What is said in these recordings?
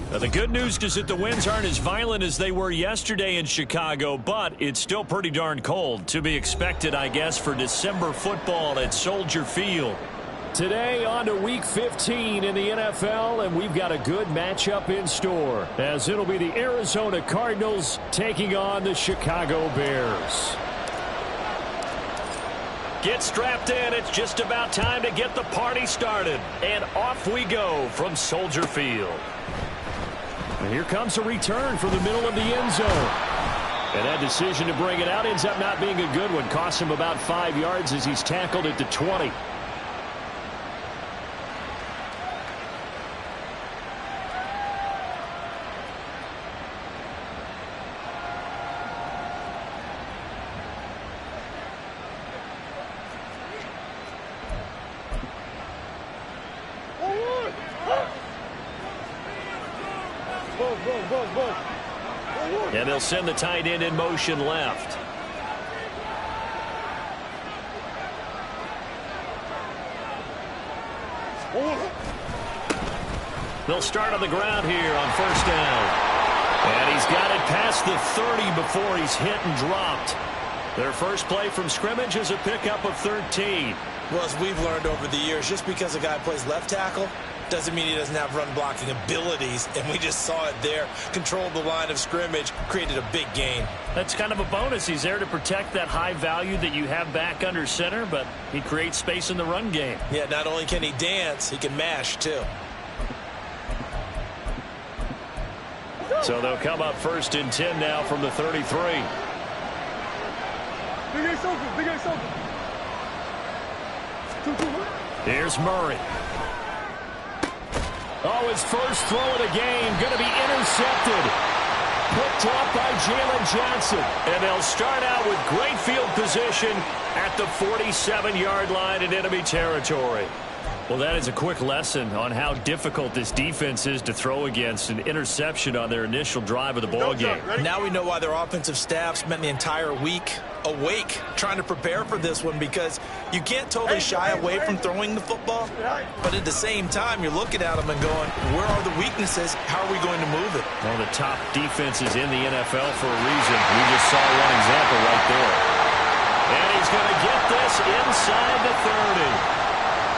Now, the good news is that the winds aren't as violent as they were yesterday in Chicago, but it's still pretty darn cold. To be expected, I guess, for December football at Soldier Field. Today on to Week 15 in the NFL, and we've got a good matchup in store, as it'll be the Arizona Cardinals taking on the Chicago Bears. Get strapped in. It's just about time to get the party started. And off we go from Soldier Field. And here comes a return from the middle of the end zone. And that decision to bring it out ends up not being a good one. Costs him about 5 yards as he's tackled at the 20. And they'll send the tight end in motion left. They'll start on the ground here on first down. And he's got it past the 30 before he's hit and dropped. Their first play from scrimmage is a pickup of 13. Well, as we've learned over the years, just because a guy plays left tackle doesn't mean he doesn't have run blocking abilities, and we just saw it there. Controlled the line of scrimmage, created a big gain. That's kind of a bonus. He's there to protect that high value that you have back under center, but he creates space in the run game. Yeah, not only can he dance, he can mash too. So they'll come up first and 10 now from the 33. Here's Murray. Oh, his first throw of the game going to be intercepted. Picked up by Jalen Johnson. And they'll start out with great field position at the 47-yard line in enemy territory. Well, that is a quick lesson on how difficult this defense is to throw against. An interception on their initial drive of the ball game. Now we know why their offensive staff spent the entire week awake trying to prepare for this one, because you can't totally shy away from throwing the football, but at the same time you're looking at them and going, where are the weaknesses? How are we going to move it? One of the top defenses in the NFL for a reason. We just saw one example right there. And he's going to get this inside the 30.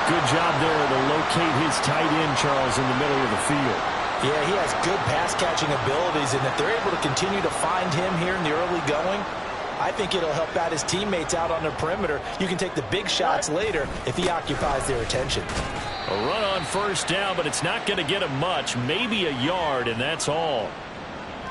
Good job there to locate his tight end, Charles, in the middle of the field. Yeah, he has good pass-catching abilities, and if they're able to continue to find him here in the early going, I think it'll help out his teammates out on the perimeter. You can take the big shots later if he occupies their attention. A run on first down, but it's not going to get him much, maybe a yard, and that's all.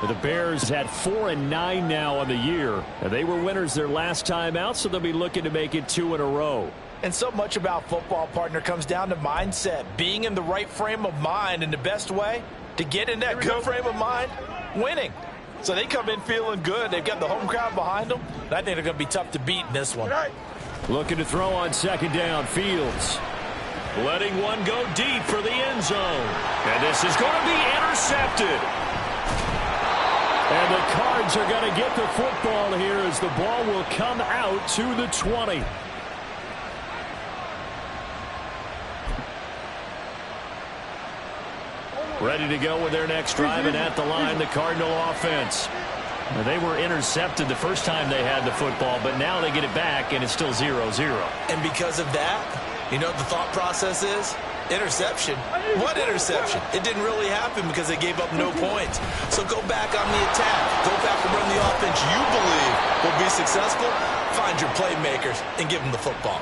The Bears had 4-9 now on the year, and they were winners their last time out, so they'll be looking to make it 2 in a row. And so much about football, partner, comes down to mindset, being in the right frame of mind, and the best way to get in that good frame of mind, winning. So they come in feeling good. They've got the home crowd behind them, and I think they're going to be tough to beat in this one. Looking to throw on second down, Fields. Letting one go deep for the end zone. And this is going to be intercepted. And the Cards are going to get the football here as the ball will come out to the 20. Ready to go with their next drive, and at the line, the Cardinal offense. Now, they were intercepted the first time they had the football, but now they get it back, and it's still 0-0. And because of that, you know what the thought process is? Interception. What interception? It didn't really happen because they gave up no points. So go back on the attack. Go back and run the offense you believe will be successful. Find your playmakers and give them the football.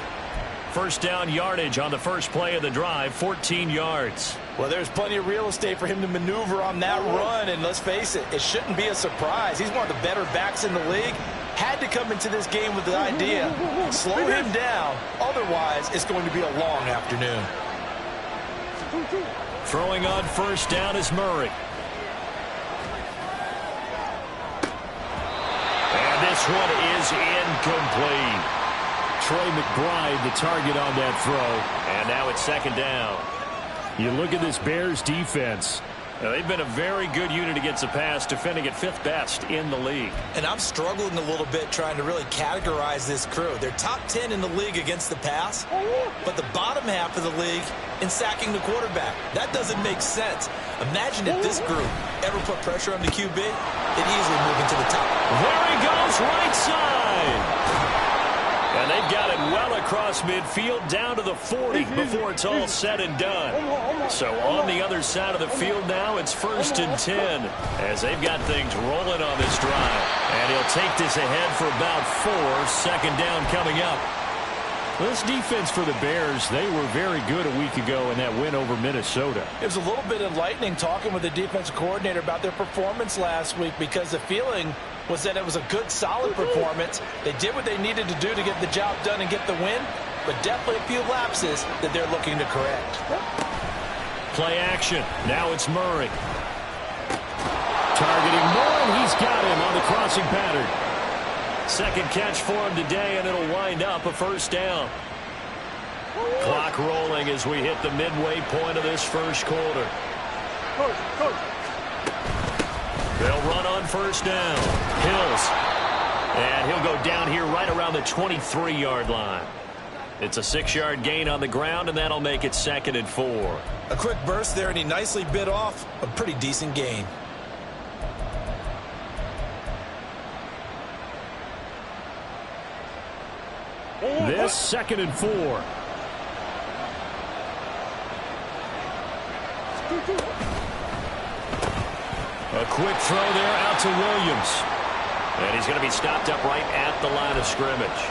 First down yardage on the first play of the drive, 14 yards. Well, there's plenty of real estate for him to maneuver on that run, and let's face it, it shouldn't be a surprise. He's one of the better backs in the league. Had to come into this game with the idea, slow him down, otherwise it's going to be a long afternoon. Throwing on first down is Murray. And this one is incomplete. Troy McBride, the target on that throw. And now it's second down. You look at this Bears defense. Now, they've been a very good unit against the pass, defending at 5th best in the league. And I'm struggling a little bit trying to really categorize this crew. They're top 10 in the league against the pass, but the bottom half of the league in sacking the quarterback. That doesn't make sense. Imagine if this group ever put pressure on the QB, they'd easily move into the top. There he goes, right side. And they've got it well across midfield down to the 40 before it's all said and done. So on the other side of the field now, it's 1st and 10 as they've got things rolling on this drive. And he'll take this ahead for about 4. 2nd down coming up. This defense for the Bears, they were very good a week ago in that win over Minnesota. It was a little bit enlightening talking with the defensive coordinator about their performance last week, because the feeling was that it was a good, solid performance. They did what they needed to do to get the job done and get the win, but definitely a few lapses that they're looking to correct. Play action. Now it's Murray. Targeting Moore, and he's got him on the crossing pattern. 2nd catch for him today, and it'll wind up a 1st down. Clock rolling as we hit the midway point of this 1st quarter. They'll run on 1st down. Hills. And he'll go down here right around the 23-yard line. It's a 6-yard gain on the ground, and that'll make it 2nd and 4. A quick burst there, and he nicely bit off a pretty decent gain. This 2nd and 4. A quick throw there out to Williams. And he's going to be stopped up right at the line of scrimmage.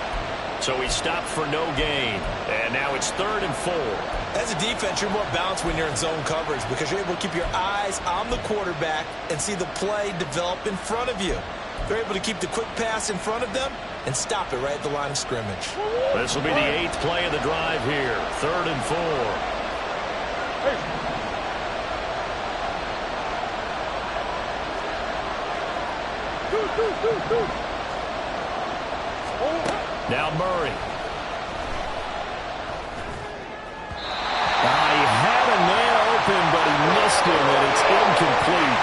So he stopped for no gain. And now it's 3rd and 4. As a defense, you're more balanced when you're in zone coverage because you're able to keep your eyes on the quarterback and see the play develop in front of you. They're able to keep the quick pass in front of them and stop it right at the line of scrimmage. This will be the 8th play of the drive here. 3rd and 4. Now Murray. He had a man open, but he missed him, and it's incomplete.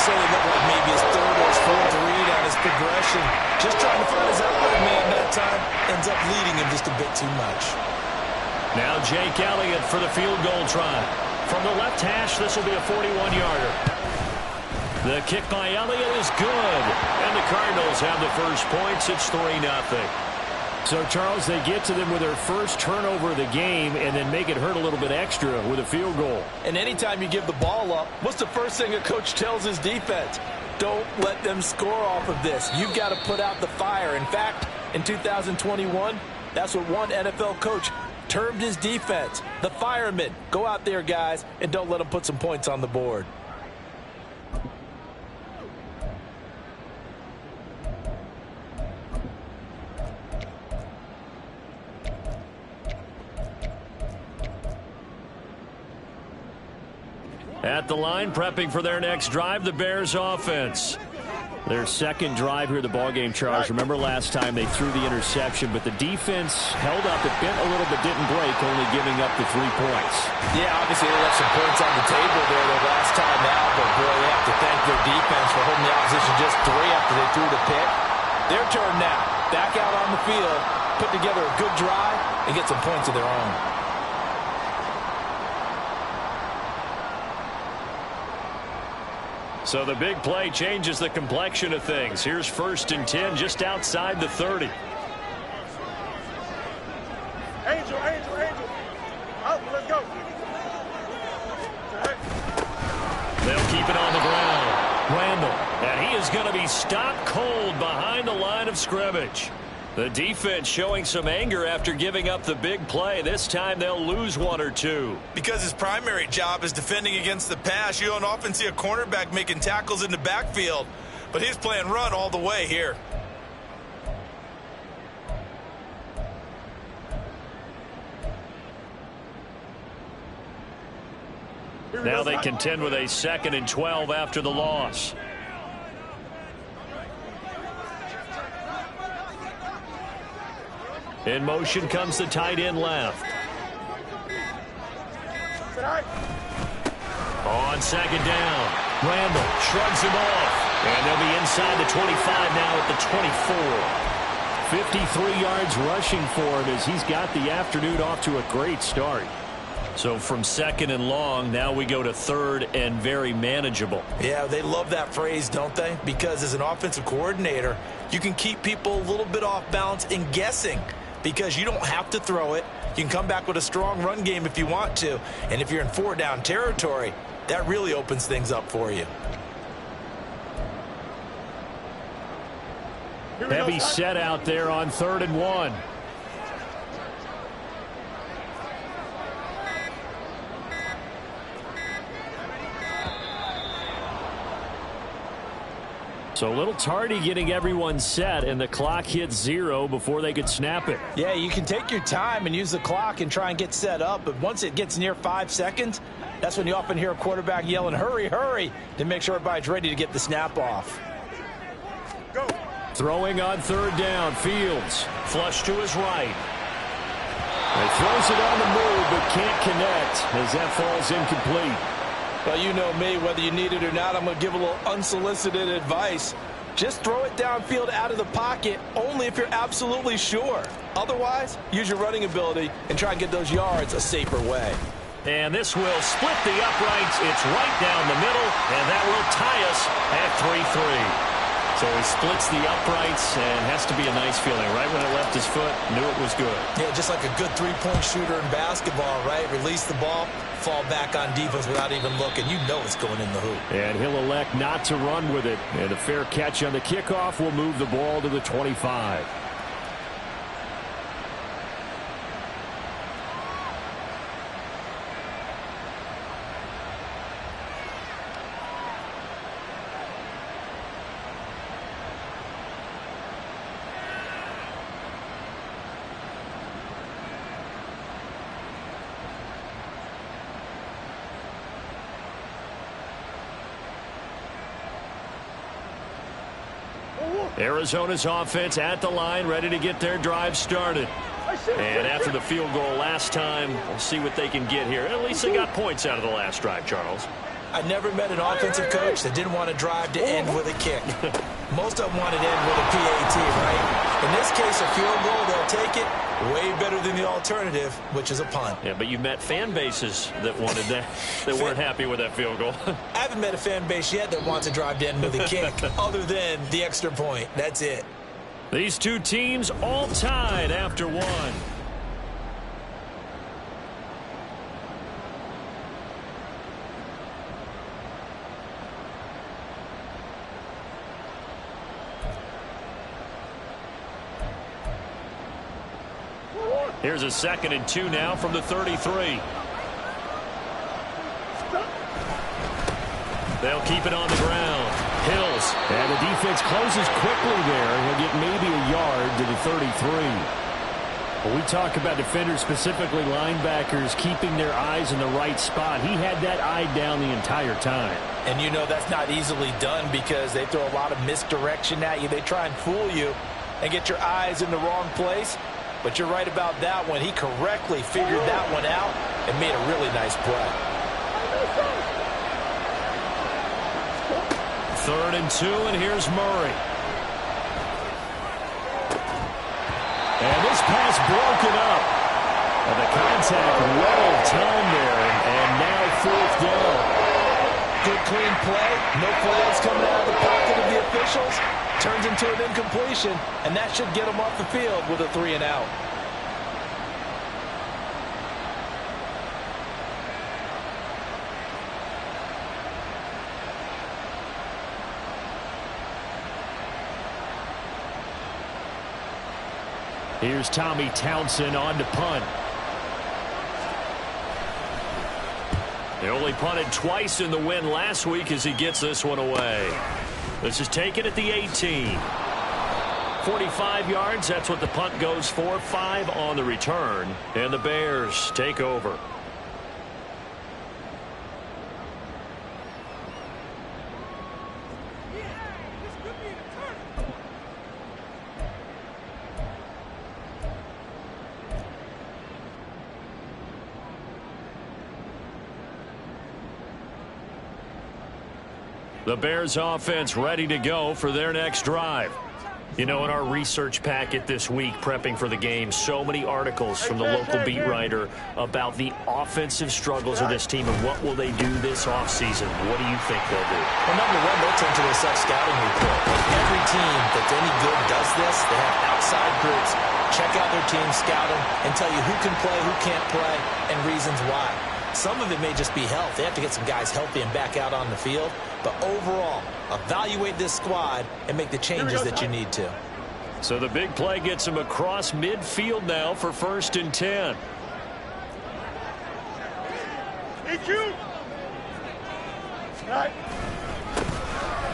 So it looked like maybe his 3rd or his 4th read on his progression. Just trying to find his outlet man that time. Ends up leading him just a bit too much. Now Jake Elliott for the field goal try. From the left hash, this will be a 41-yarder. The kick by Elliott is good. And the Cardinals have the first points. It's 3-0. So, Charles, they get to them with their first turnover of the game and then make it hurt a little bit extra with a field goal. And anytime you give the ball up, what's the first thing a coach tells his defense? Don't let them score off of this. You've got to put out the fire. In fact, in 2021, that's what one NFL coach termed his defense. The firemen. Go out there, guys, and don't let them put some points on the board. At the line, prepping for their next drive, the Bears offense. Their second drive here, the ballgame, Charles. Remember last time they threw the interception, but the defense held up. It bent a little but didn't break, only giving up the 3 points. Yeah, obviously they left some points on the table there the last time out, but boy, they have to thank their defense for holding the opposition just 3 after they threw the pick. Their turn now. Back out on the field, put together a good drive, and get some points of their own. So the big play changes the complexion of things. Here's 1st and 10 just outside the 30. Angel. Out, let's go. They'll keep it on the ground. Randall. And he is going to be stopped cold behind the line of scrimmage. The defense showing some anger after giving up the big play. This time they'll lose 1 or 2. Because his primary job is defending against the pass, you don't often see a cornerback making tackles in the backfield. But he's playing run all the way here. Now they contend with a 2nd and 12 after the loss. In motion comes the tight end left. On second down, Randall shrugs him off. And they'll be inside the 25 now at the 24. 53 yards rushing for him as he's got the afternoon off to a great start. So from second and long, now we go to third and very manageable. Yeah, they love that phrase, don't they? Because as an offensive coordinator, you can keep people a little bit off balance and guessing because you don't have to throw it. You can come back with a strong run game if you want to. And if you're in four-down territory, that really opens things up for you. Heavy set out there on 3rd and 1. So a little tardy getting everyone set, and the clock hits 0 before they could snap it. Yeah, you can take your time and use the clock and try and get set up, but once it gets near 5 seconds, that's when you often hear a quarterback yelling, hurry, hurry, to make sure everybody's ready to get the snap off. Go. Throwing on 3rd down, Fields. Flush to his right. He throws it on the move, but can't connect as that falls incomplete. Well, you know me, whether you need it or not, I'm going to give a little unsolicited advice. Just throw it downfield out of the pocket only if you're absolutely sure. Otherwise, use your running ability and try and get those yards a safer way. And this will split the uprights. It's right down the middle, and that will tie us at 3-3. So he splits the uprights, and has to be a nice feeling. Right when it left his foot, knew it was good. Yeah, just like a good three-point shooter in basketball, right? Release the ball, fall back on defense without even looking. You know it's going in the hoop. And he'll elect not to run with it. And a fair catch on the kickoff will move the ball to the 25. Arizona's offense at the line, ready to get their drive started. And after the field goal last time, we'll see what they can get here. At least they got points out of the last drive, Charles. I never met an offensive coach that didn't want to drive to end with a kick. Most of them wanted to end with a PAT, right? In this case, a field goal, they'll take it. Way better than the alternative, which is a punt. Yeah, but you met fan bases that wanted that, that weren't happy with that field goal. I haven't met a fan base yet that wants to drive to end with a kick, other than the extra point. That's it. These two teams all tied after one. Here's a 2nd and 2 now from the 33. They'll keep it on the ground. Hills. And the defense closes quickly there. He'll get maybe a yard to the 33. When we talk about defenders, specifically linebackers, keeping their eyes in the right spot, he had that eye down the entire time. And you know that's not easily done because they throw a lot of misdirection at you. They try and fool you and get your eyes in the wrong place. But you're right about that one. He correctly figured that one out and made a really nice play. 3rd and 2, and here's Murray. And this pass broken up. And the contact well timed there, and now 4th down. Good clean play. No flags coming out of the pocket of the officials. Turns into an incompletion, and that should get him off the field with a 3 and out. Here's Tommy Townsend on to punt. They only punted twice in the win last week as he gets this one away. This is taken at the 18. 45 yards, that's what the punt goes for. 5 on the return, and the Bears take over. The Bears offense ready to go for their next drive. You know, in our research packet this week, prepping for the game, so many articles from the local beat writer about the offensive struggles of this team and what will they do this offseason. What do you think they'll do? Well, number one, they'll turn to their self-scouting report. Every team that's any good does this. They have outside groups, check out their team, scout them, and tell you who can play, who can't play, and reasons why. Some of it may just be health. They have to get some guys healthy and back out on the field. But overall, evaluate this squad and make the changes that you need to. So the big play gets him across midfield now for 1st and 10.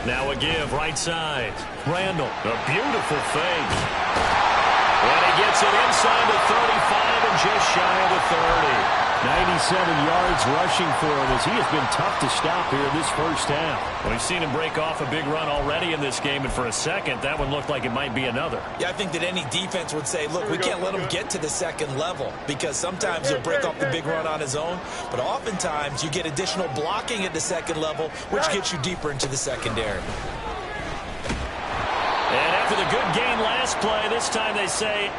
Now a give, right side. Randall, a beautiful fake. And he gets it inside the 35 and just shy of the 30. 97 yards rushing for him as he has been tough to stop here this first half. We've seen him break off a big run already in this game, and for a second, that one looked like it might be another. Yeah, I think that any defense would say, look, we can't let him get to the second level because sometimes he'll break off the big run on his own, but oftentimes you get additional blocking at the second level, which gets you deeper into the secondary. And after the good gain last play, this time they say,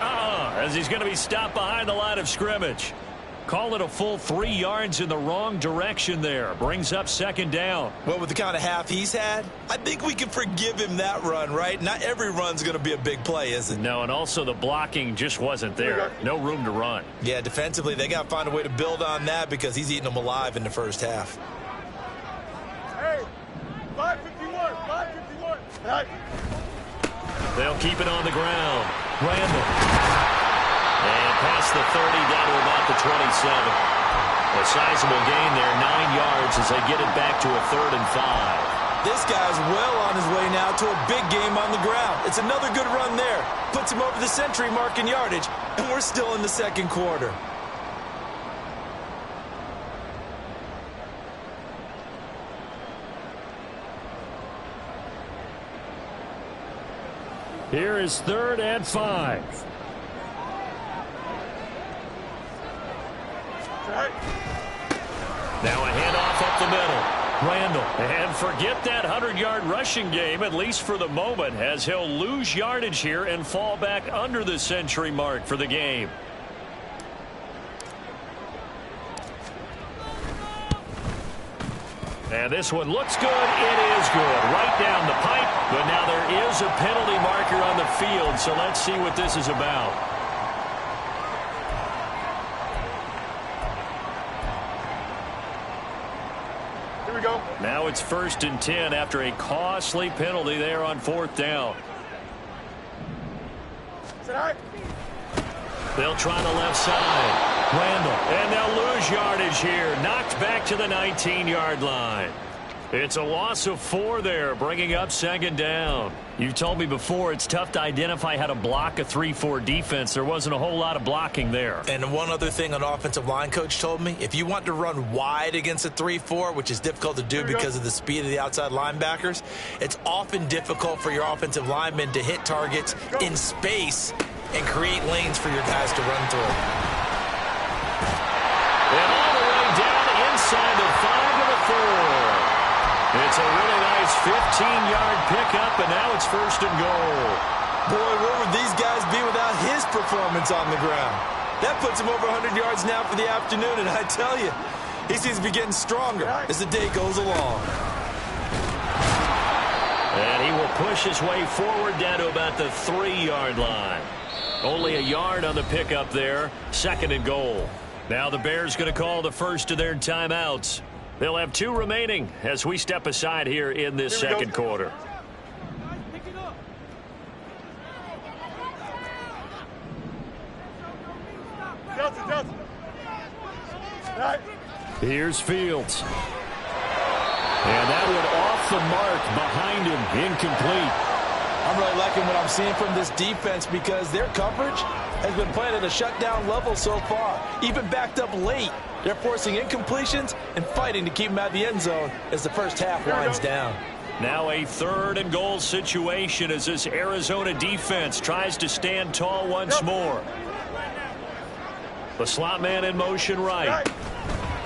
as he's going to be stopped behind the line of scrimmage. Call it a full 3 yards in the wrong direction there. Brings up 2nd down. Well, with the kind of half he's had, I think we can forgive him that run, right? Not every run's going to be a big play, is it? No, and also the blocking just wasn't there. No room to run. Yeah, defensively, they got to find a way to build on that because he's eating them alive in the first half. Hey, 551, 551. Hey. They'll keep it on the ground. Randall. And past the 30 down to about the 27. A sizable gain there, 9 yards as they get it back to a 3rd and 5. This guy's well on his way now to a big game on the ground. It's another good run there. Puts him over the century mark in yardage, and we're still in the second quarter. Here is 3rd and 5. Now a handoff up the middle. Randall. And forget that 100-yard rushing game, at least for the moment, as he'll lose yardage here and fall back under the century mark for the game. And this one looks good. It is good. Right down the pipe. But now there is a penalty marker on the field, so let's see what this is about. Go. Now it's 1st and 10 after a costly penalty there on 4th down. They'll try the left side. Randall. And they'll lose yardage here. Knocked back to the 19-yard line. It's a loss of 4 there, bringing up 2nd down. You told me before it's tough to identify how to block a 3-4 defense. There wasn't a whole lot of blocking there. And one other thing an offensive line coach told me, if you want to run wide against a 3-4, which is difficult to do because of the speed of the outside linebackers, it's often difficult for your offensive linemen to hit targets in space and create lanes for your guys to run through. And all the way down inside the 5 to the 4. It's a really nice 15-yard pickup, and now it's 1st and goal. Boy, where would these guys be without his performance on the ground? That puts him over 100 yards now for the afternoon, and I tell you, he seems to be getting stronger as the day goes along. And he will push his way forward down to about the 3-yard line. Only a yard on the pickup there. 2nd and goal. Now the Bears going to call the first of their timeouts. They'll have 2 remaining as we step aside here in this second quarter. Here's Fields. And that one off the mark behind him, incomplete. I'm really liking what I'm seeing from this defense because their coverage has been playing at a shutdown level so far, even backed up late. They're forcing incompletions and fighting to keep them out of the end zone as the first half winds down. Now a 3rd and goal situation as this Arizona defense tries to stand tall once more. The slot man in motion right.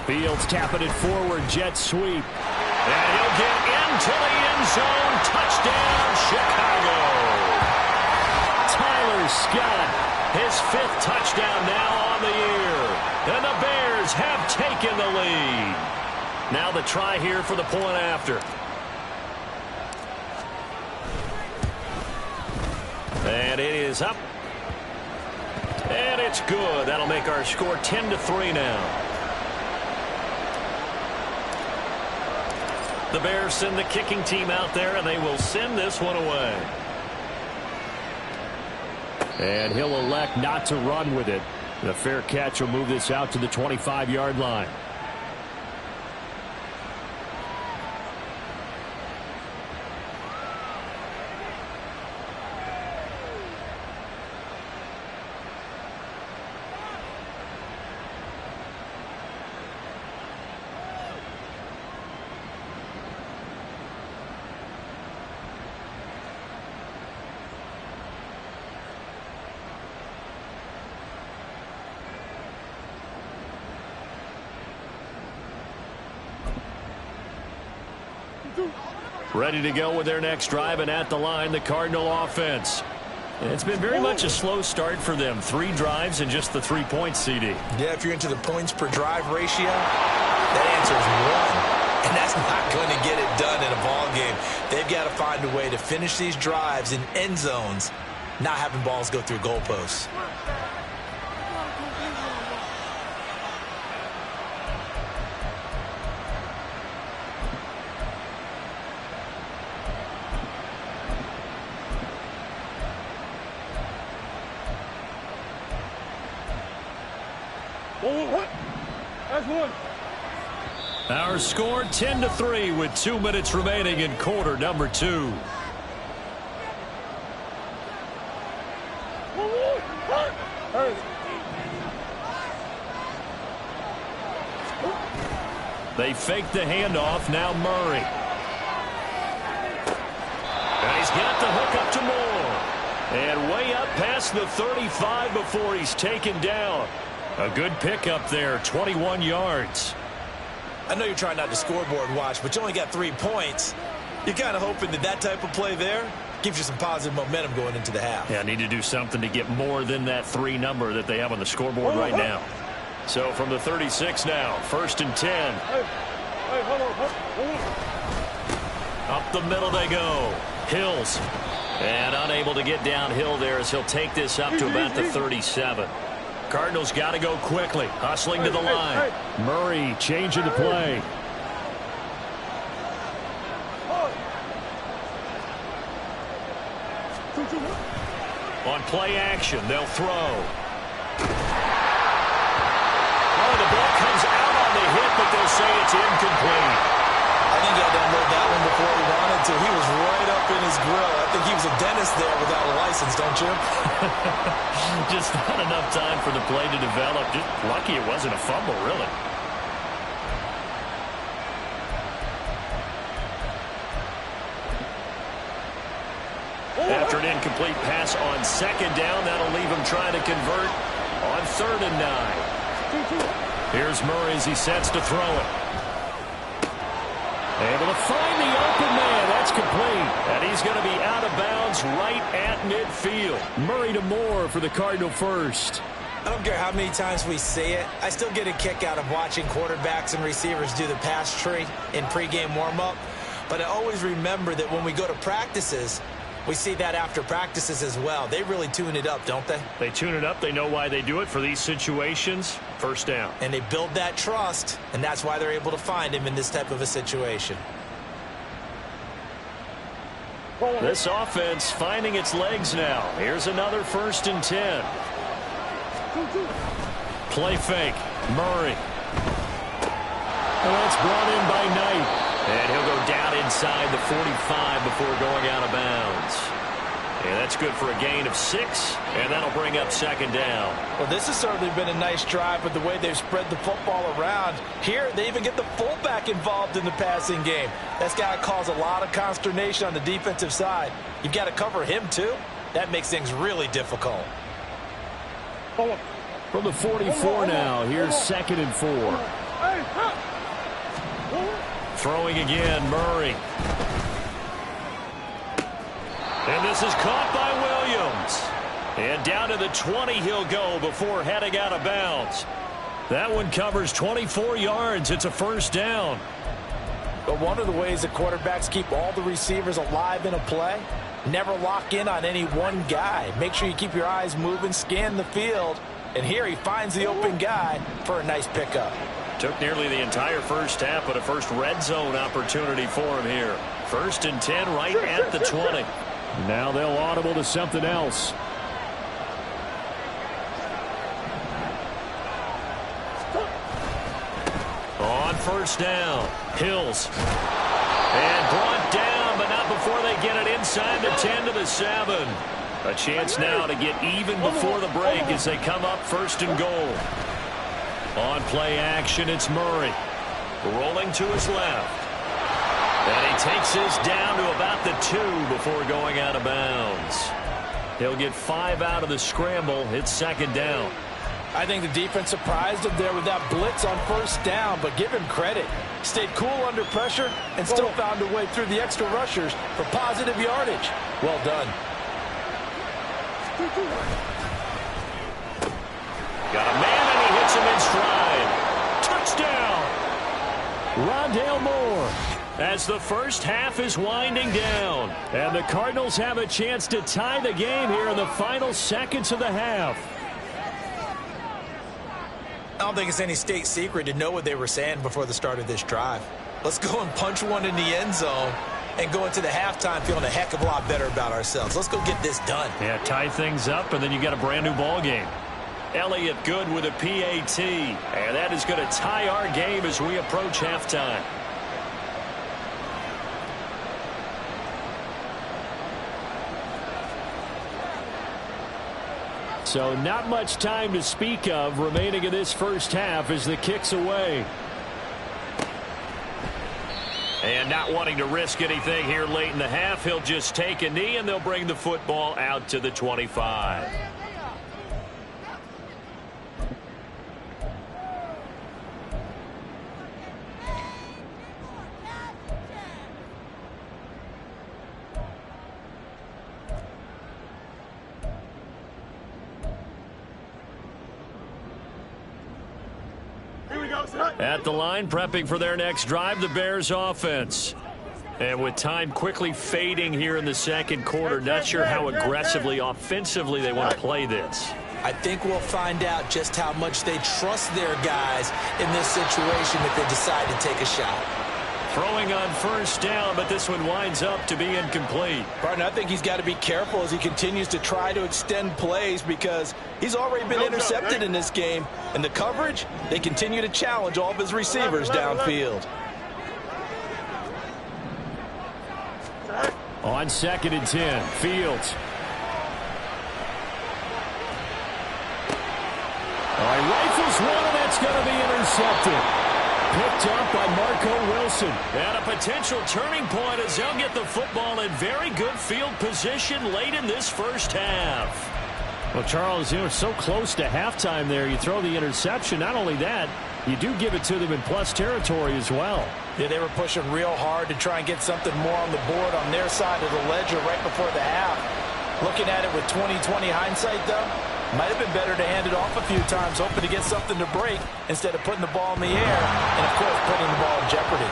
Fields tapping it forward, jet sweep. And he'll get into the zone. Touchdown, Chicago. Tyler Scott, his 5th touchdown now on the year. And the Bears have taken the lead. Now the try here for the point after. And it is up. And it's good. That'll make our score 10-3 now. The Bears send the kicking team out there, and they will send this one away. And he'll elect not to run with it. The fair catch will move this out to the 25-yard line. Ready to go with their next drive, and at the line, the Cardinal offense. It's been very much a slow start for them. 3 drives and just the 3 points, CD. Yeah, if you're into the points per drive ratio, that answer is 1. And that's not going to get it done in a ball game. They've got to find a way to finish these drives in end zones, not having balls go through goalposts. Our score 10-3 with 2 minutes remaining in quarter number 2. They fake the handoff. Now Murray. And he's got the hook up to Moore. And way up past the 35 before he's taken down. A good pickup there, 21 yards. I know you're trying not to scoreboard watch, but you only got 3 points. You're kind of hoping that that type of play there gives you some positive momentum going into the half. Yeah, need to do something to get more than that 3 number that they have on the scoreboard right now. So from the 36 now, 1st and 10. Up the middle they go. Hills. And unable to get downhill there as he'll take this up to about the 37. Cardinals got to go quickly. Hustling to the line. Murray changing the play. On play action, they'll throw. Oh, the ball comes out on the hit, but they'll say it's incomplete. I think he had to unload that one before he wanted to. He was right up in his grill. I think he was a dentist there without a license, don't you? Just not enough time for the play to develop. Just lucky it wasn't a fumble, really. After an incomplete pass on 2nd down, that'll leave him trying to convert on 3rd and 9. Here's Murray as he sets to throw it. Able to find the open man. That's complete. And he's going to be out of bounds right at midfield. Murray to Moore for the Cardinal first. I don't care how many times we see it. I still get a kick out of watching quarterbacks and receivers do the pass tree in pregame warm-up. But I always remember that when we go to practices, we see that after practices as well. They really tune it up, don't they? They tune it up. They know why they do it for these situations. 1st down. And they build that trust, and that's why they're able to find him in this type of a situation. This offense finding its legs now. Here's another 1st and 10. Play fake. Murray. And that's brought in by Knight. And he'll go down inside the 45 before going out of bounds. And that's good for a gain of 6, and that'll bring up 2nd down. Well, this has certainly been a nice drive with the way they've spread the football around. Here, they even get the fullback involved in the passing game. That's got to cause a lot of consternation on the defensive side. You've got to cover him, too. That makes things really difficult. From the 44 now, here's 2nd and 4. Throwing again, Murray. And this is caught by Williams. And down to the 20 he'll go before heading out of bounds. That one covers 24 yards. It's a first down. But one of the ways that quarterbacks keep all the receivers alive in a play, never lock in on any one guy. Make sure you keep your eyes moving, scan the field. And here he finds the open guy for a nice pickup. Took nearly the entire first half, but a first red zone opportunity for him here. 1st and 10 right at the 20. Now they'll audible to something else. On first down, Hills. And brought down, but not before they get it inside the 10 to the 7. A chance now to get even before the break as they come up 1st and goal. On play action, it's Murray. Rolling to his left. And he takes this down to about the 2 before going out of bounds. He'll get 5 out of the scramble. It's 2nd down. I think the defense surprised him there with that blitz on first down, but give him credit. Stayed cool under pressure and still found a way through the extra rushers for positive yardage. Well done. Got a man and he hits him in stride. Touchdown! Rondale Moore. As the first half is winding down. And the Cardinals have a chance to tie the game here in the final seconds of the half. I don't think it's any state secret to know what they were saying before the start of this drive. Let's go and punch one in the end zone and go into the halftime feeling a heck of a lot better about ourselves. Let's go get this done. Yeah, tie things up, and then you got a brand new ball game. Elliott good with a PAT, and that is going to tie our game as we approach halftime. So not much time to speak of remaining in this first half as the kick's away. And not wanting to risk anything here late in the half, he'll just take a knee and they'll bring the football out to the 25. At the line, prepping for their next drive, the Bears offense. And with time quickly fading here in the second quarter, not sure how aggressively, offensively they want to play this. I think we'll find out just how much they trust their guys in this situation if they decide to take a shot. Throwing on first down, but this one winds up to be incomplete. Partner, I think he's got to be careful as he continues to try to extend plays because he's already been intercepted in this game. And the coverage, they continue to challenge all of his receivers downfield. On 2nd and 10, Fields. All right, rifles one, and that's going to be intercepted. Picked up by Marco Wilson. And a potential turning point as they'll get the football in very good field position late in this first half. Well, Charles, you know, so close to halftime there. You throw the interception. Not only that, you do give it to them in plus territory as well. Yeah, they were pushing real hard to try and get something more on the board on their side of the ledger right before the half. Looking at it with 20/20 hindsight, though, might have been better to hand it off a few times, hoping to get something to break instead of putting the ball in the air and, of course, putting the ball in jeopardy.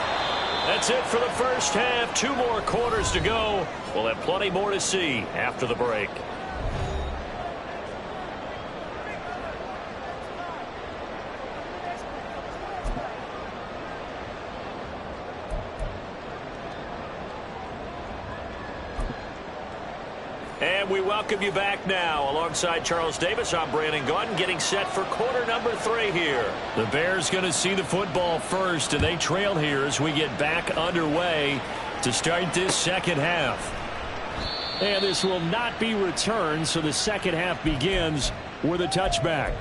That's it for the first half. 2 more quarters to go. We'll have plenty more to see after the break. And we welcome you back now. Alongside Charles Davis, I'm Brandon Gaudin, getting set for quarter number 3 here. The Bears going to see the football first, and they trail here as we get back underway to start this second half. And this will not be returned, so the second half begins with a touchback.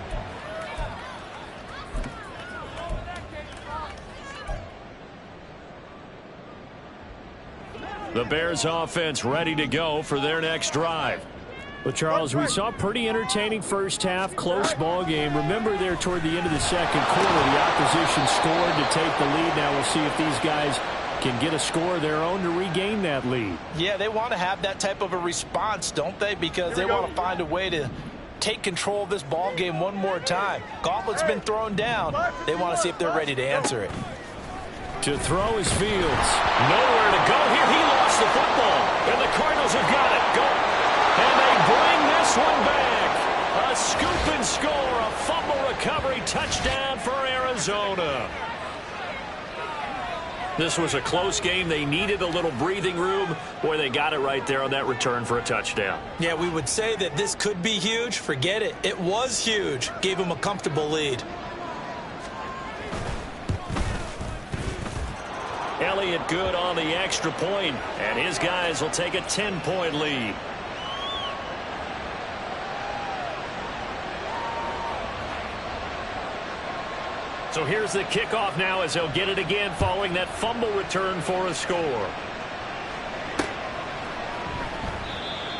The Bears offense ready to go for their next drive. Well, Charles, we saw a pretty entertaining first half, close ball game. Remember there toward the end of the second quarter, the opposition scored to take the lead. Now we'll see if these guys back and get a score of their own to regain that lead. Yeah, they want to have that type of a response, don't they? Because they want to find a way to take control of this ball game one more time. Gauntlet's been thrown down. They want to see if they're ready to answer it. To throw is Fields. Nowhere to go here. He lost the football. And the Cardinals have got it. Go. And they bring this one back. A scoop and score. A fumble recovery. Touchdown for Arizona. This was a close game. They needed a little breathing room. Boy, they got it right there on that return for a touchdown. Yeah, we would say that this could be huge. Forget it. It was huge. Gave them a comfortable lead. Elliott good on the extra point, and his guys will take a 10-point lead. So here's the kickoff now as they'll get it again following that fumble return for a score.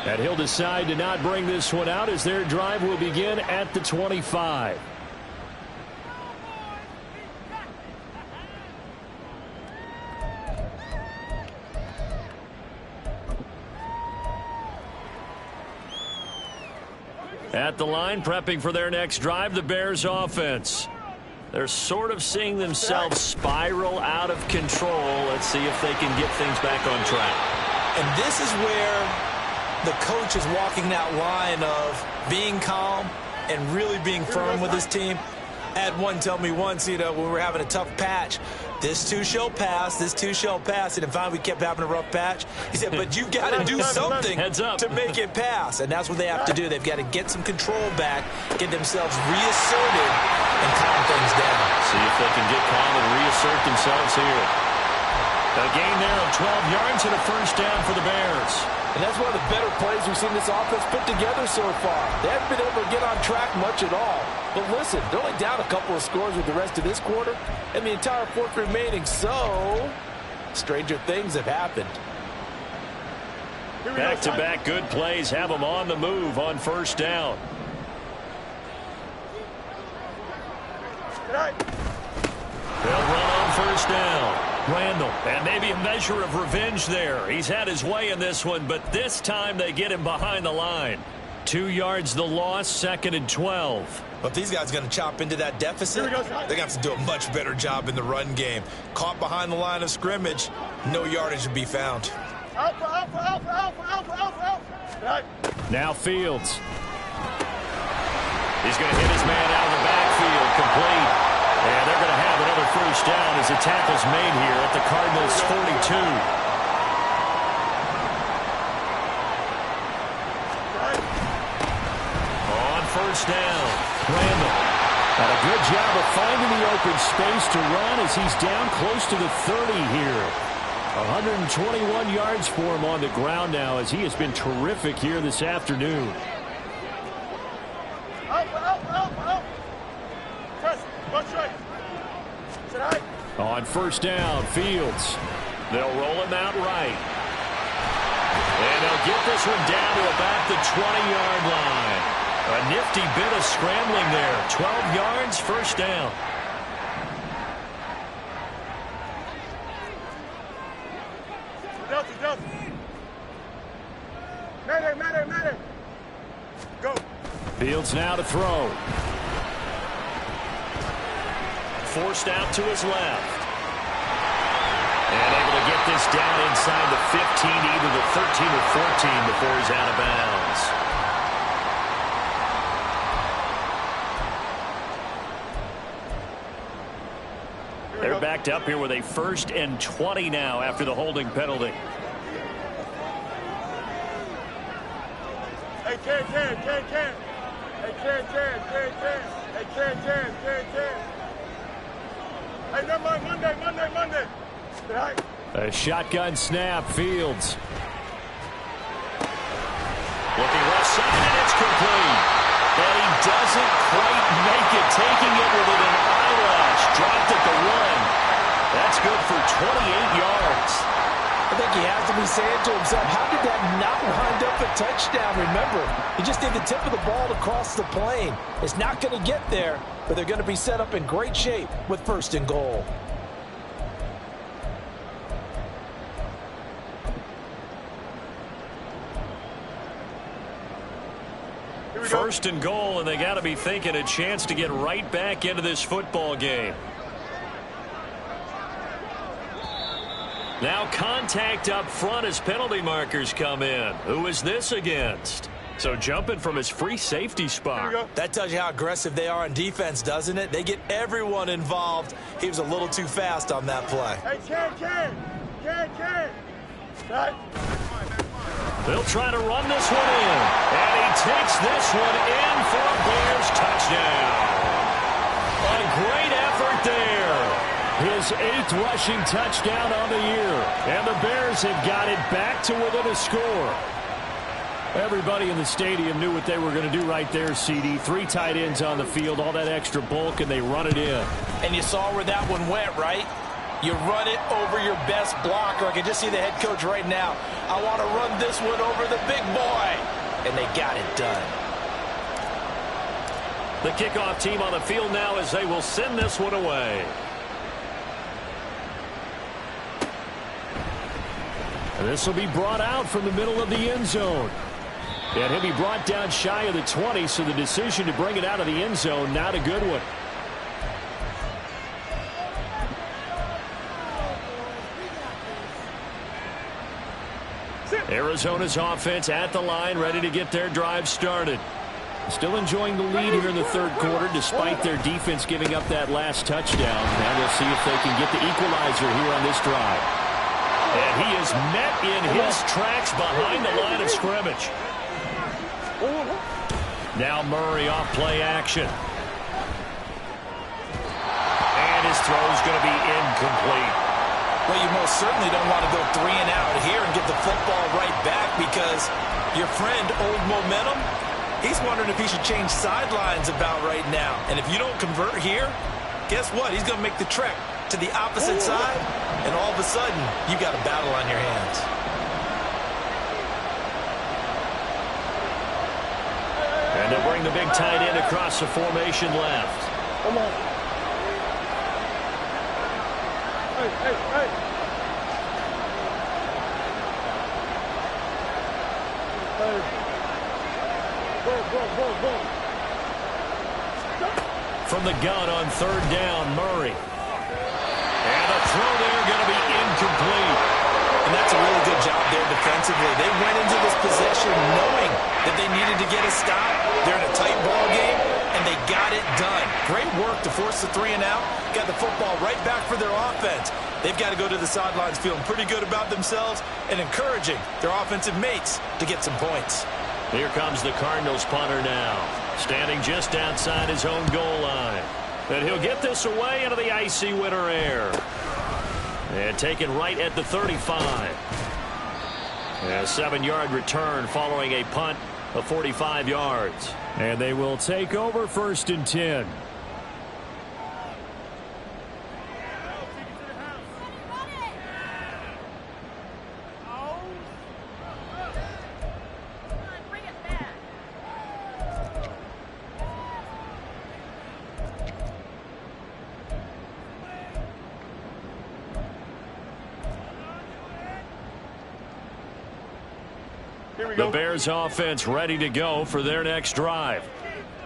And he'll decide to not bring this one out as their drive will begin at the 25. At the line, prepping for their next drive, the Bears offense. They're sort of seeing themselves spiral out of control. Let's see if they can get things back on track. And this is where the coach is walking that line of being calm and really being firm with his team. I had one tell me once, when we were having a tough patch, this too shall pass, this too shall pass. And finally we kept having a rough patch. He said, but you've got to do something to make it pass. And that's what they have to do. They've got to get some control back, get themselves reasserted, and calm things down. See if they can get calm and reassert themselves here. A gain there of 12 yards and a first down for the Bears. And that's one of the better plays we've seen this offense put together so far. They haven't been able to get on track much at all. But listen, they're only down a couple of scores with the rest of this quarter and the entire fourth remaining. So, stranger things have happened. Back-to-back good plays have them on the move on first down. They'll run on first down. Randall, and maybe a measure of revenge there. He's had his way in this one, but this time they get him behind the line. 2 yards the loss, 2nd and 12. But these guys are going to chop into that deficit. They're going to have to do a much better job in the run game. Caught behind the line of scrimmage, no yardage to be found. Now Fields. He's going to hit his man out of the backfield, complete. And they're going to have another first down as the tackle's made here at the Cardinals' 42. On first down, Randall. Got a good job of finding the open space to run as he's down close to the 30 here. 121 yards for him on the ground now as he has been terrific here this afternoon. On first down, Fields. They'll roll him out right. And they'll get this one down to about the 20-yard line. A nifty bit of scrambling there. 12 yards, first down. Go. Fields now to throw. Forced out to his left. And able to get this down inside the 15, either the 13 or 14 before he's out of bounds. They're backed up here with a 1st and 20 now after the holding penalty. Hey, Ken. Hey, Ken. Hey, never mind, Monday. Right. A shotgun snap, Fields. Looking left side, and it's complete. And he doesn't quite make it, taking it within an eyelash. Dropped at the 1. That's good for 28 yards. I think he has to be saying to himself, how did that not wind up a touchdown? Remember, he just did the tip of the ball to cross the plane. It's not going to get there, but they're going to be set up in great shape with 1st and goal. First and goal, and they got to be thinking a chance to get right back into this football game. Now contact up front as penalty markers come in. Who is this against? So jumping from his free safety spot. That tells you how aggressive they are on defense, doesn't it? They get everyone involved. He was a little too fast on that play. Hey, Ken. Right. They'll try to run this one in. And he takes this one in for a Bears touchdown. A great effort there. His 8th rushing touchdown on the year. And the Bears have got it back to within a score. Everybody in the stadium knew what they were going to do right there, CD. 3 tight ends on the field, all that extra bulk, and they run it in. And you saw where that one went, right? You run it over your best blocker. I can just see the head coach right now. I want to run this one over the big boy. And they got it done. The kickoff team on the field now as they will send this one away. And this will be brought out from the middle of the end zone. And he'll be brought down shy of the 20, so the decision to bring it out of the end zone, not a good one. Arizona's offense at the line, ready to get their drive started. Still enjoying the lead here in the third quarter, despite their defense giving up that last touchdown. Now we'll see if they can get the equalizer here on this drive. And he is met in his tracks behind the line of scrimmage. Now Murray off play action. And his throw is going to be incomplete. Well, you most certainly don't want to go 3 and out here and get the football right back, because your friend, Old Momentum, he's wondering if he should change sidelines about right now. And if you don't convert here, guess what? He's going to make the trek to the opposite side, and all of a sudden, you got a battle on your hands. And they'll bring the big tight end across the formation left. Come on. Hey. Go. From the gun on 3rd down, Murray. And the throw there going to be incomplete. And that's a really good job there defensively. They went into this possession knowing that they needed to get a stop. They're in a tight ball game, and they got it done. Great work to force the 3 and out. Got the football right back for their offense. They've got to go to the sidelines feeling pretty good about themselves and encouraging their offensive mates to get some points. Here comes the Cardinals punter now, standing just outside his own goal line. And he'll get this away into the icy winter air. And taken right at the 35. A 7-yard return following a punt of 45 yards. And they will take over 1st and 10. The Bears offense ready to go for their next drive.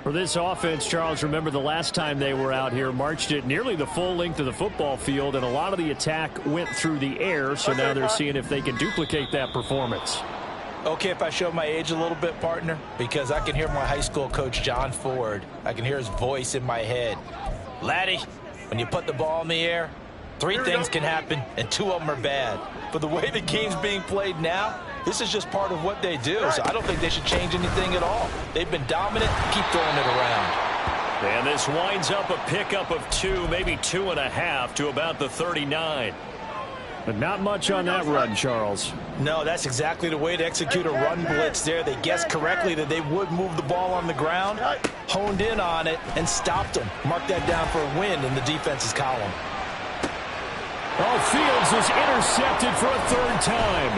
For this offense, Charles, remember the last time they were out here, marched it nearly the full length of the football field, and a lot of the attack went through the air, so now they're seeing if they can duplicate that performance. Okay, if I show my age a little bit, partner, because I can hear my high school coach, John Ford. I can hear his voice in my head. Laddie, when you put the ball in the air, 3 things can happen, and 2 of them are bad. But the way the game's being played now, this is just part of what they do, so I don't think they should change anything at all. They've been dominant. Keep throwing it around. And this winds up a pickup of 2, maybe 2.5 to about the 39. But not much on that run, Charles. No, that's exactly the way to execute a run blitz there. They guessed correctly that they would move the ball on the ground, honed in on it, and stopped them. Mark that down for a win in the defense's column. Fields is intercepted for a 3rd time.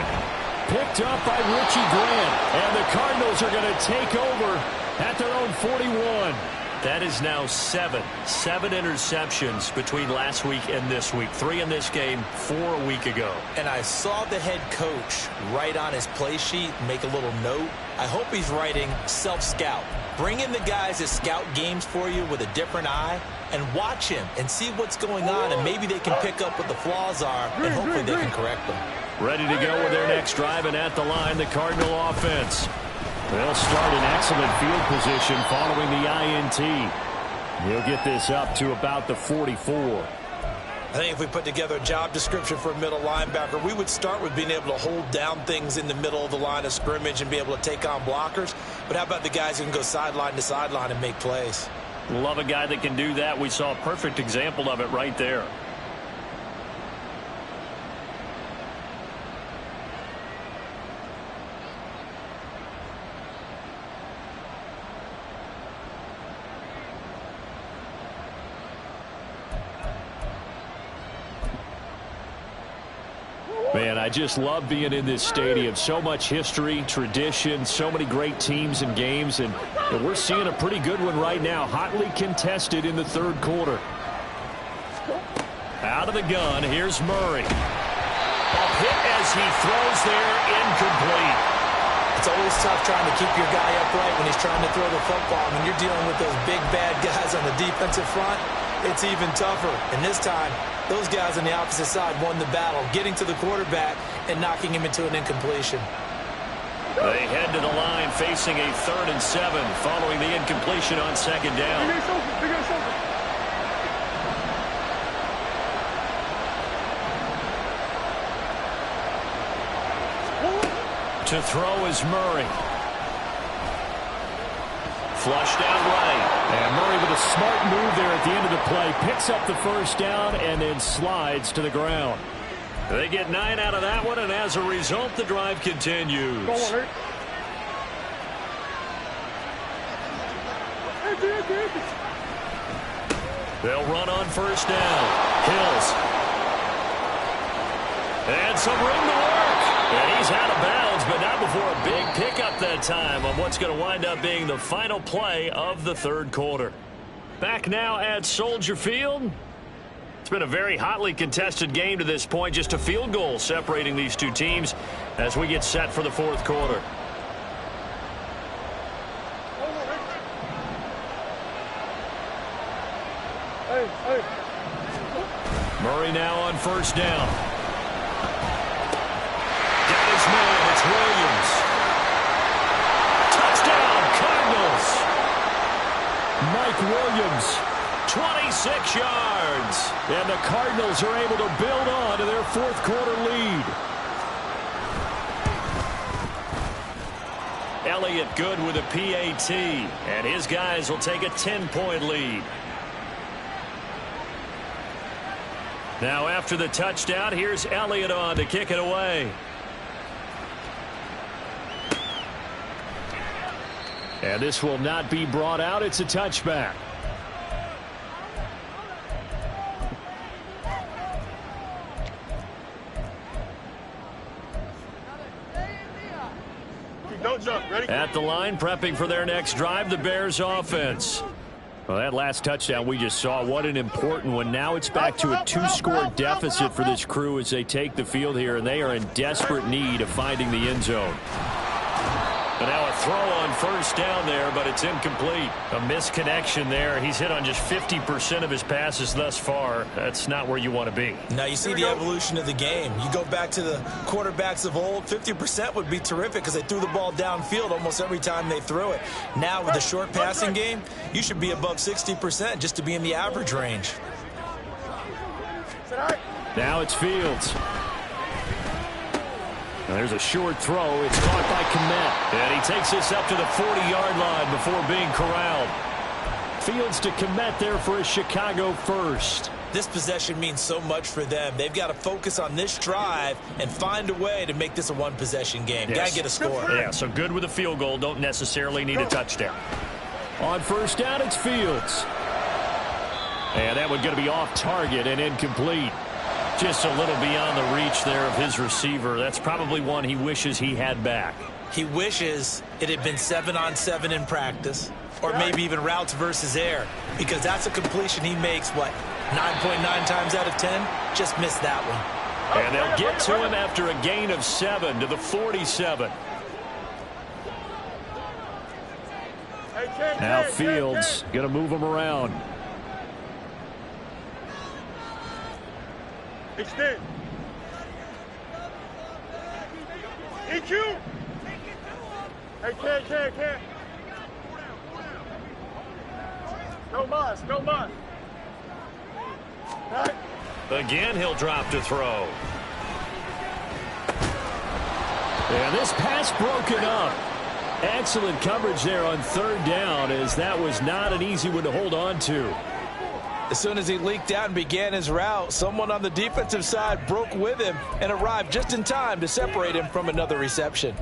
Picked up by Richie Grant. And the Cardinals are going to take over at their own 41. That is now seven interceptions between last week and this week. 3 in this game, 4 a week ago. And I saw the head coach write on his play sheet, make a little note. I hope he's writing self-scout. Bring in the guys that scout games for you with a different eye and watch him and see what's going on, and maybe they can pick up what the flaws are, and hopefully they can correct them. Ready to go with their next drive, and at the line, the Cardinal offense. They'll start in excellent field position following the INT. He'll get this up to about the 44. I think if we put together a job description for a middle linebacker, we would start with being able to hold down things in the middle of the line of scrimmage and be able to take on blockers. But how about the guys who can go sideline to sideline and make plays? Love a guy that can do that. We saw a perfect example of it right there. Man, I just love being in this stadium. So much history, tradition, so many great teams and games, and we're seeing a pretty good one right now. Hotly contested in the third quarter. Out of the gun, here's Murray. A hit as he throws there, incomplete. It's always tough trying to keep your guy upright when he's trying to throw the football. When you're dealing with those big, bad guys on the defensive front, it's even tougher. And this time, those guys on the opposite side won the battle, getting to the quarterback and knocking him into an incompletion. They head to the line facing a 3rd and 7 following the incompletion on 2nd down. To throw is Murray. Flushed out right. And Murray with a smart move there at the end of the play. Picks up the 1st down and then slides to the ground. They get 9 out of that one, and as a result, the drive continues. They'll run on 1st down. Hills. And some room to work. And he's out of bounds, but not before a big pickup that time on what's going to wind up being the final play of the 3rd quarter. Back now at Soldier Field. It's been a very hotly contested game to this point. Just a field goal separating these two teams as we get set for the 4th quarter. Murray now on 1st down. Got his man. It's Williams. Touchdown, Cardinals. Mike Williams, 26 yards. And the Cardinals are able to build on to their 4th quarter lead. Elliott good with a PAT. And his guys will take a 10-point lead. Now after the touchdown, here's Elliott on to kick it away. And this will not be brought out. It's a touchback. Don't jump. Ready? At the line, prepping for their next drive, the Bears offense. Well, that last touchdown we just saw, what an important one. Now it's back to a 2-score deficit for this crew as they take the field here, and they are in desperate need of finding the end zone. And now a throw on 1st down there, but it's incomplete. A misconnection there. He's hit on just 50% of his passes thus far. That's not where you want to be. Now you see the evolution of the game. You go back to the quarterbacks of old, 50% would be terrific because they threw the ball downfield almost every time they threw it. Now with the short passing game, you should be above 60% just to be in the average range. Now it's Fields. There's a short throw. It's caught by Kmet. And he takes this up to the 40-yard line before being corralled. Fields to Kmet there for a Chicago first. This possession means so much for them. They've got to focus on this drive and find a way to make this a one-possession game. Yes. Got to get a score. Yeah, so good with a field goal. Don't necessarily need a touchdown. On 1st down, it's Fields. And that one going to be off target and incomplete. Just a little beyond the reach there of his receiver. That's probably one he wishes he had back. He wishes it had been 7-on-7 in practice, or maybe even routes versus air, because that's a completion he makes, what, 9.9 times out of 10? Just missed that one. And they'll get to him after a gain of 7 to the 47. Now Fields going to move him around. Extend. EQ. Hey, Ken. No mas. Right. Again, he'll drop to throw. And this pass broken up. Excellent coverage there on 3rd down, as that was not an easy one to hold on to. As soon as he leaked out and began his route, someone on the defensive side broke with him and arrived just in time to separate him from another reception.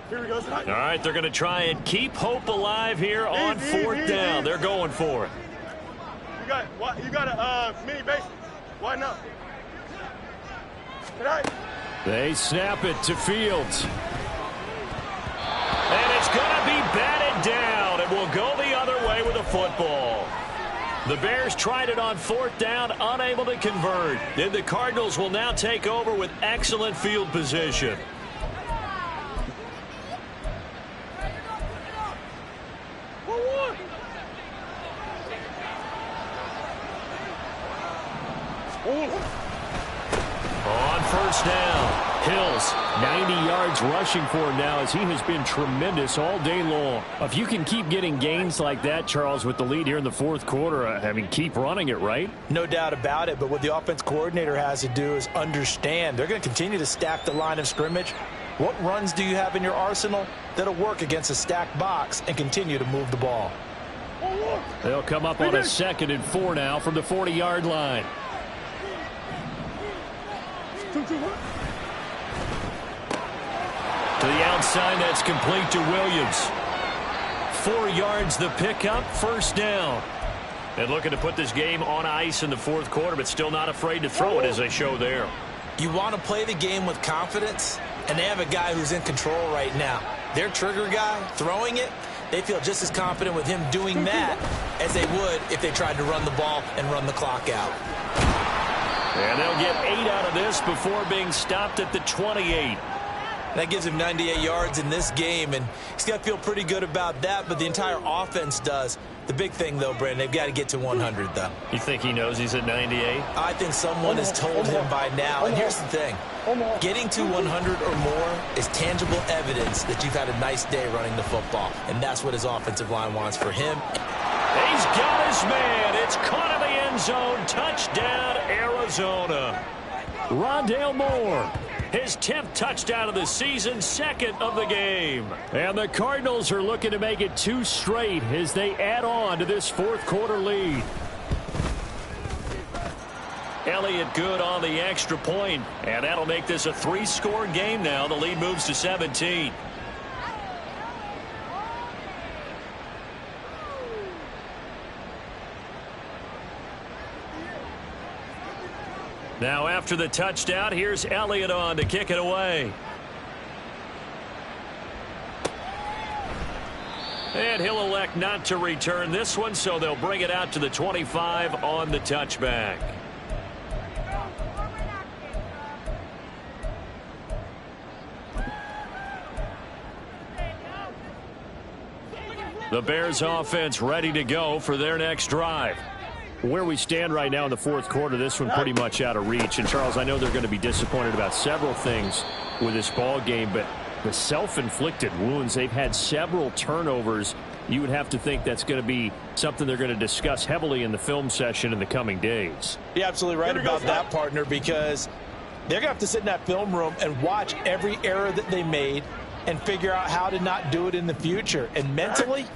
Here we go. All right, they're going to try and keep hope alive here on 4th down. They're going for it. You got a mini base. Why not? They snap it to Fields. And it's going to be batted down. It will go the other way with the football. The Bears tried it on 4th down, unable to convert. Then the Cardinals will now take over with excellent field position. On 1st down, Hills, 90 yards rushing for him now, as he has been tremendous all day long. If you can keep getting gains like that, Charles, with the lead here in the 4th quarter, I mean, keep running it, right? No doubt about it, but what the offense coordinator has to do is understand they're going to continue to stack the line of scrimmage. What runs do you have in your arsenal that'll work against a stacked box and continue to move the ball? They'll come up on a 2nd and 4 now from the 40-yard line. To the outside, that's complete to Williams. 4 yards the pickup, 1st down. And looking to put this game on ice in the 4th quarter, but still not afraid to throw it, as they show there. You want to play the game with confidence, and they have a guy who's in control right now. Their trigger guy, throwing it, they feel just as confident with him doing that as they would if they tried to run the ball and run the clock out. And they'll get 8 out of this before being stopped at the 28. That gives him 98 yards in this game, and he's got to feel pretty good about that, but the entire offense does. The big thing, though, Brandon, they've got to get to 100, though. You think he knows he's at 98? I think someone has told him by now, and here's the thing. Getting to 100 or more is tangible evidence that you've had a nice day running the football, and that's what his offensive line wants for him. He's got his man. It's caught in the end zone. Touchdown, Arizona. Rondale Moore, his 10th touchdown of the season, 2nd of the game. And the Cardinals are looking to make it 2 straight as they add on to this 4th quarter lead. Elliott good on the extra point, and that'll make this a 3-score game now. The lead moves to 17. Now after the touchdown, here's Elliott on to kick it away. And he'll elect not to return this one, so they'll bring it out to the 25 on the touchback. The Bears offense ready to go for their next drive. Where we stand right now in the 4th quarter, this one pretty much out of reach. And, Charles, I know they're going to be disappointed about several things with this ball game, but the self-inflicted wounds, they've had several turnovers. You would have to think that's going to be something they're going to discuss heavily in the film session in the coming days. You're absolutely right about that, partner, because they're going to have to sit in that film room and watch every error that they made and figure out how to not do it in the future. And mentally,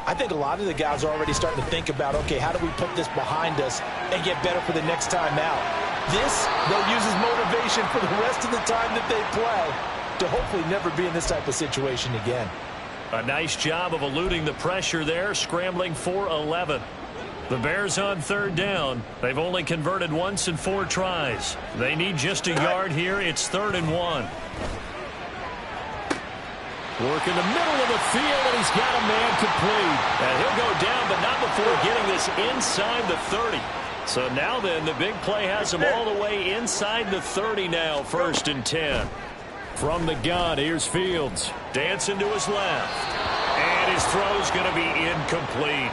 I think a lot of the guys are already starting to think about, okay, how do we put this behind us and get better for the next time out? This, they'll use as motivation for the rest of the time that they play to hopefully never be in this type of situation again. A nice job of eluding the pressure there, scrambling for 11. The Bears on third down. They've only converted once in 4 tries. They need just a yard here. It's 3rd and 1. Work in the middle of the field, and he's got a man complete. And he'll go down, but not before getting this inside the 30. So now then, the big play has him all the way inside the 30 now, 1st and 10. From the gun, here's Fields. Dancing to his left. And his throw's going to be incomplete.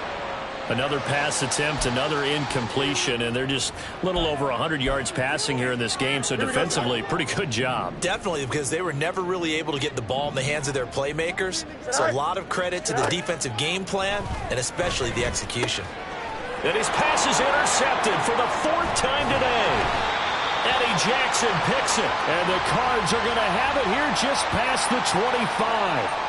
Another pass attempt, another incompletion, and they're just a little over 100 yards passing here in this game, so defensively, pretty good job. Definitely, because they were never really able to get the ball in the hands of their playmakers. So a lot of credit to the defensive game plan, and especially the execution. And his pass is intercepted for the 4th time today. Eddie Jackson picks it. And the Cards are going to have it here just past the 25.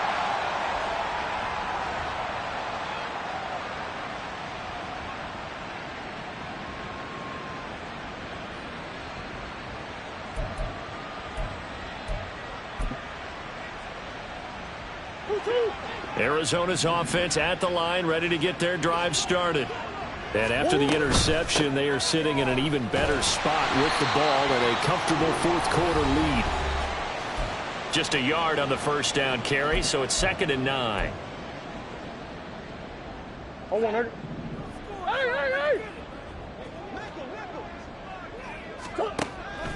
Arizona's offense at the line, ready to get their drive started. And after the interception, they are sitting in an even better spot with the ball and a comfortable 4th quarter lead. Just a yard on the 1st down carry, so it's 2nd and 9.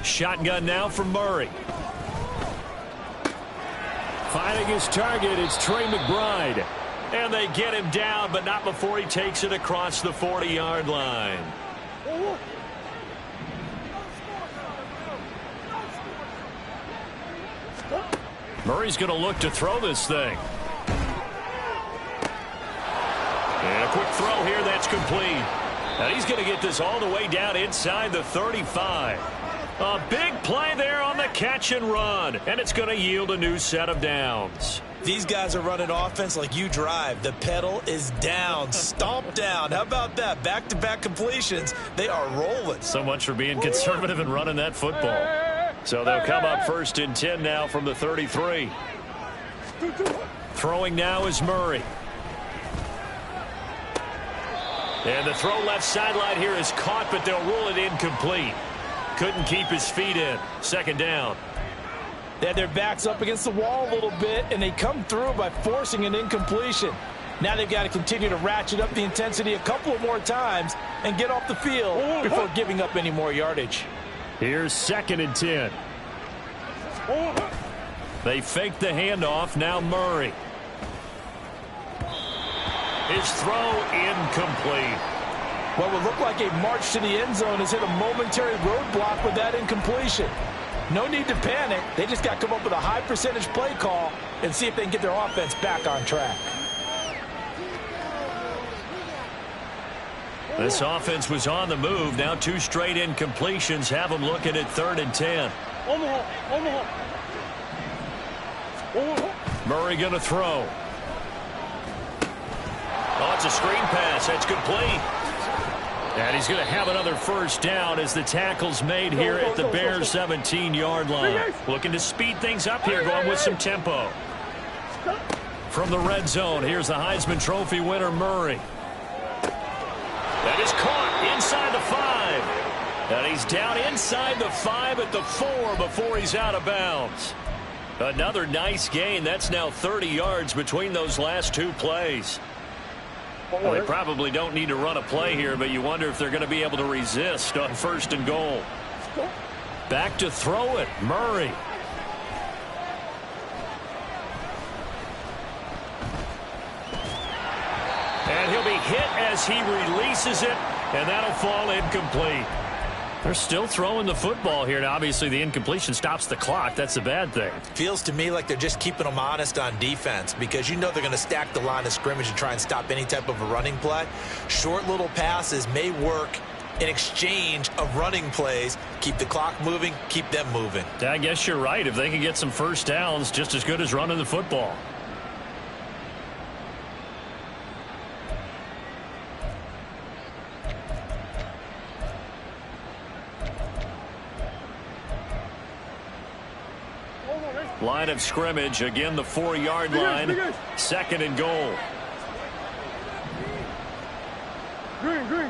Shotgun now from Murray. Finding his target, it's Trey McBride. And they get him down, but not before he takes it across the 40-yard line. Murray's going to look to throw this thing. And a quick throw here, that's complete. And he's going to get this all the way down inside the 35. A big play there on the catch and run, and it's going to yield a new set of downs. These guys are running offense like you drive. The pedal is down, stomp down. How about that? Back-to-back completions. They are rolling. So much for being conservative and running that football. So they'll come up 1st and 10 now from the 33. Throwing now is Murray. And the throw left sideline here is caught, but they'll rule it incomplete. Couldn't keep his feet in. 2nd down. They had their backs up against the wall a little bit, and they come through by forcing an incompletion. Now they've got to continue to ratchet up the intensity a couple of more times and get off the field before giving up any more yardage. Here's 2nd and 10. They fake the handoff. Now Murray. His throw incomplete. What would look like a march to the end zone has hit a momentary roadblock with that incompletion. No need to panic. They just got to come up with a high percentage play call and see if they can get their offense back on track. This offense was on the move. Now 2 straight incompletions have them looking at 3rd and 10. Murray going to throw. Oh, it's a screen pass. That's complete. And he's going to have another 1st down as the tackle's made here at the Bears' 17-yard line. Looking to speed things up here, going with some tempo. From the red zone, here's the Heisman Trophy winner, Murray. That is caught inside the 5. And he's down inside the 5 at the 4 before he's out of bounds. Another nice gain. That's now 30 yards between those last 2 plays. Well, they probably don't need to run a play here, but you wonder if they're going to be able to resist on 1st and goal. Back to throw it, Murray. And he'll be hit as he releases it, and that'll fall incomplete. They're still throwing the football here, and obviously the incompletion stops the clock. That's a bad thing. Feels to me like they're just keeping them honest on defense because you know they're going to stack the line of scrimmage and try and stop any type of a running play. Short little passes may work in exchange of running plays. Keep the clock moving, keep them moving. I guess you're right. If they can get some 1st downs, just as good as running the football. Line of scrimmage, again the 4-yard line. 2nd and goal. Green.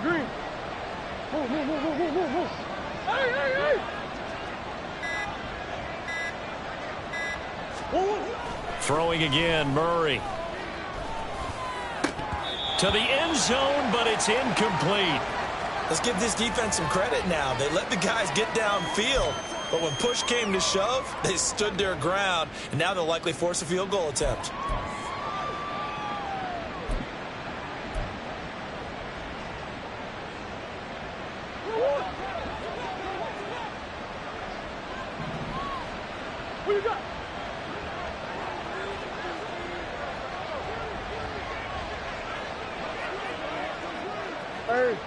Throwing again, Murray. To the end zone, but it's incomplete. Let's give this defense some credit now. They let the guys get downfield, but when push came to shove, they stood their ground, and now they'll likely force a field goal attempt. What you got? Hey.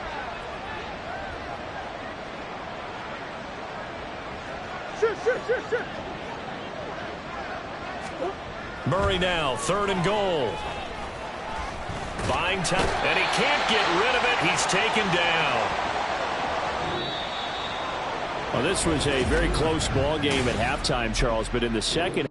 Shit. Murray now, 3rd and goal. Buying time, and he can't get rid of it. He's taken down. Well, this was a very close ball game at halftime, Charles, but in the second